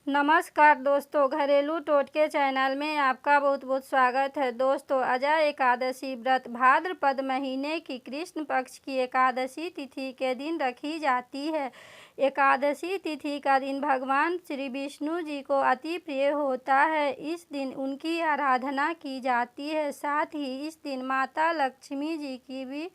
नमस्कार दोस्तों, घरेलू टोटके चैनल में आपका बहुत बहुत स्वागत है। दोस्तों, अजय एकादशी व्रत भाद्रपद महीने की कृष्ण पक्ष की एकादशी तिथि के दिन रखी जाती है। एकादशी तिथि का दिन भगवान श्री विष्णु जी को अति प्रिय होता है। इस दिन उनकी आराधना की जाती है। साथ ही इस दिन माता लक्ष्मी जी की भी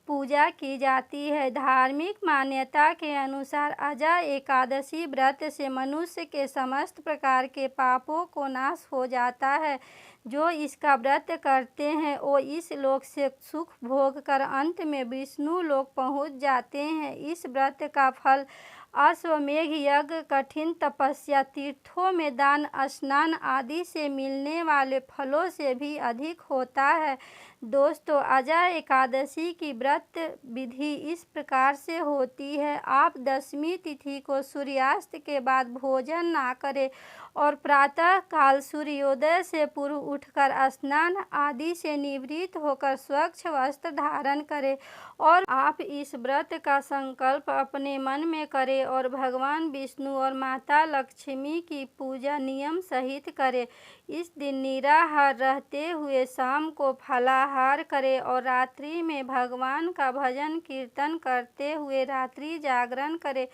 पूजा की जाती है। धार्मिक मान्यता के अनुसार अजय एकादशी व्रत से मनुष्य के समस्त प्रकार के पापों को नाश हो जाता है। जो इसका व्रत करते हैं वो इस लोक से सुख भोग कर अंत में विष्णु लोक पहुंच जाते हैं। इस व्रत का फल अश्वमेघ यज्ञ, कठिन तपस्या, तीर्थों में दान, स्नान आदि से मिलने वाले फलों से भी अधिक होता है। दोस्तों, अजय एकादशी की व्रत विधि इस प्रकार से होती है। आप दशमी तिथि को सूर्यास्त के बाद भोजन ना करें और प्रातः काल सूर्योदय से पूर्व उठकर स्नान आदि से निवृत्त होकर स्वच्छ वस्त्र धारण करें और आप इस व्रत का संकल्प अपने मन में करें और भगवान विष्णु और माता लक्ष्मी की पूजा नियम सहित करें। इस दिन निराहार रहते हुए शाम को फलाहार करें और रात्रि में भगवान का भजन कीर्तन करते हुए रात्रि जागरण करें।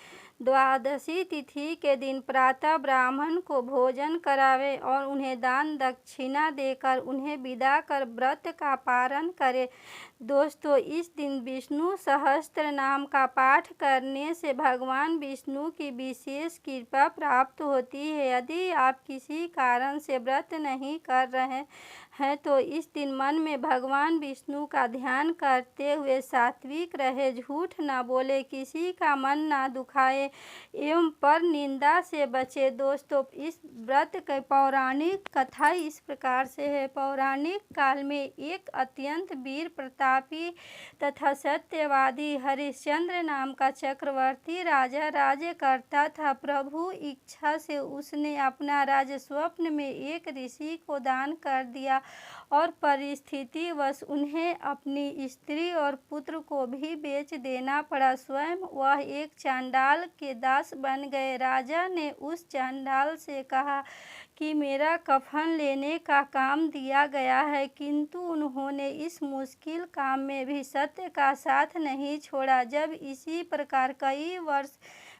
द्वादशी तिथि के दिन प्रातः ब्राह्मण को भोजन करावें और उन्हें दान दक्षिणा देकर उन्हें विदा कर व्रत का पारण करें। दोस्तों, इस दिन विष्णु सहस्त्र नाम का पाठ करने से भगवान विष्णु की विशेष कृपा प्राप्त होती है। यदि आप किसी कारण से व्रत नहीं कर रहे हैं तो इस दिन मन में भगवान विष्णु का ध्यान करते हुए सात्विक रहे, झूठ न बोले, किसी का मन ना दुखाए एवं पर निंदा से बचे। दोस्तों, इस व्रत की पौराणिक कथा इस प्रकार से है। पौराणिक काल में एक अत्यंत वीर प्रतापी तथा सत्यवादी हरिश्चंद्र नाम का चक्रवर्ती राजा राज्य करता था। प्रभु इच्छा से उसने अपना राज्य स्वप्न में एक ऋषि को दान कर दिया और परिस्थितिवश उन्हें अपनी स्त्री और पुत्र को भी बेच देना पड़ा। स्वयं वह एक चांडाल के दास बन गए। राजा ने उस चांडाल से कहा कि मेरा कफन लेने का काम दिया गया है, किंतु उन्होंने इस मुश्किल काम में भी सत्य का साथ नहीं छोड़ा। जब इसी प्रकार कई वर्ष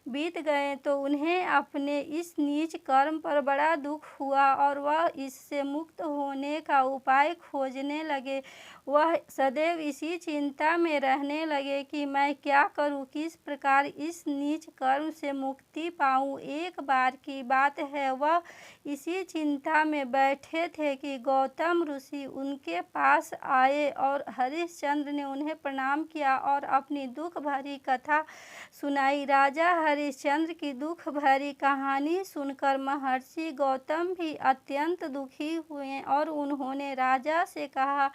बीत गए तो उन्हें अपने इस नीच कर्म पर बड़ा दुख हुआ और वह इससे मुक्त होने का उपाय खोजने लगे। वह सदैव इसी चिंता में रहने लगे कि मैं क्या करूं, किस प्रकार इस नीच कर्म से मुक्ति पाऊं। एक बार की बात है, वह इसी चिंता में बैठे थे कि गौतम ऋषि उनके पास आए और हरिश्चंद्र ने उन्हें प्रणाम किया और अपनी दुख भरी कथा सुनाई। राजा हरिश्चंद्र की दुख भरी कहानी सुनकर महर्षि गौतम भी अत्यंत दुखी हुए और उन्होंने राजा से कहा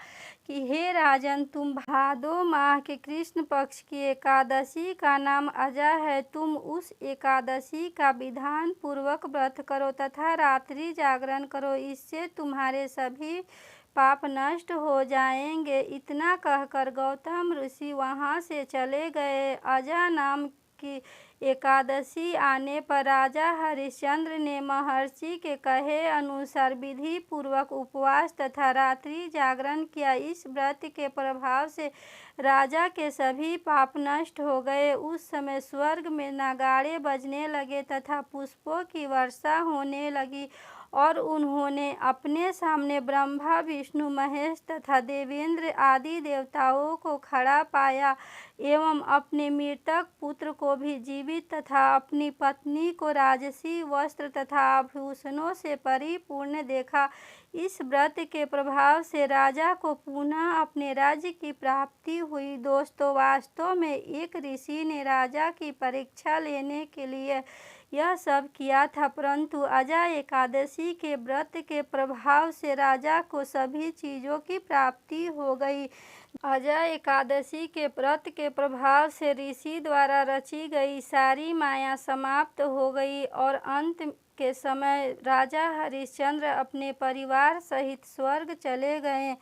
कि हे राजन, तुम भादो माह के कृष्ण पक्ष की एकादशी का नाम अजय है। तुम उस एकादशी का विधान पूर्वक व्रत करो तथा रात्रि जागरण करो, इससे तुम्हारे सभी पाप नष्ट हो जाएंगे। इतना कहकर गौतम ऋषि वहां से चले गए। अजय नाम की एकादशी आने पर राजा हरिश्चंद्र ने महर्षि के कहे अनुसार विधि पूर्वक उपवास तथा रात्रि जागरण किया। इस व्रत के प्रभाव से राजा के सभी पाप नष्ट हो गए। उस समय स्वर्ग में नगाड़े बजने लगे तथा पुष्पों की वर्षा होने लगी और उन्होंने अपने सामने ब्रह्मा, विष्णु, महेश तथा देवेंद्र आदि देवताओं को खड़ा पाया एवं अपने मृतक पुत्र को भी जीवित तथा अपनी पत्नी को राजसी वस्त्र तथा आभूषणों से परिपूर्ण देखा। इस व्रत के प्रभाव से राजा को पुनः अपने राज्य की प्राप्ति हुई। दोस्तों, वास्तव में एक ऋषि ने राजा की परीक्षा लेने के लिए यह सब किया था, परंतु अजय एकादशी के व्रत के प्रभाव से राजा को सभी चीज़ों की प्राप्ति हो गई। अजय एकादशी के व्रत के प्रभाव से ऋषि द्वारा रची गई सारी माया समाप्त हो गई और अंत के समय राजा हरिश्चंद्र अपने परिवार सहित स्वर्ग चले गए।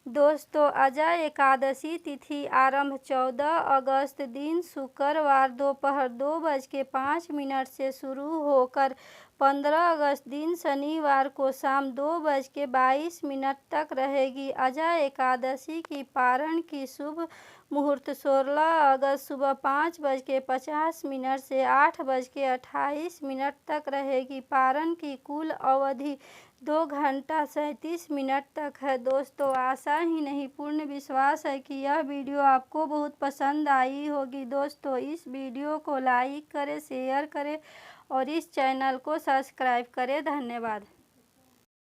दोस्तों, अजय एकादशी तिथि आरंभ 14 अगस्त दिन शुक्रवार दोपहर 2:05 से शुरू होकर 15 अगस्त दिन शनिवार को शाम 2:22 तक रहेगी। अजय एकादशी की पारण की शुभ मुहूर्त 16 अगस्त सुबह 5:50 से 8:28 तक रहेगी। पारण की कुल अवधि 2 घंटा 37 तक है। दोस्तों, आशा ही नहीं पूर्ण विश्वास है कि यह वीडियो आपको बहुत पसंद आई होगी। दोस्तों, इस वीडियो को लाइक करें, शेयर करें और इस चैनल को सब्सक्राइब करें। धन्यवाद।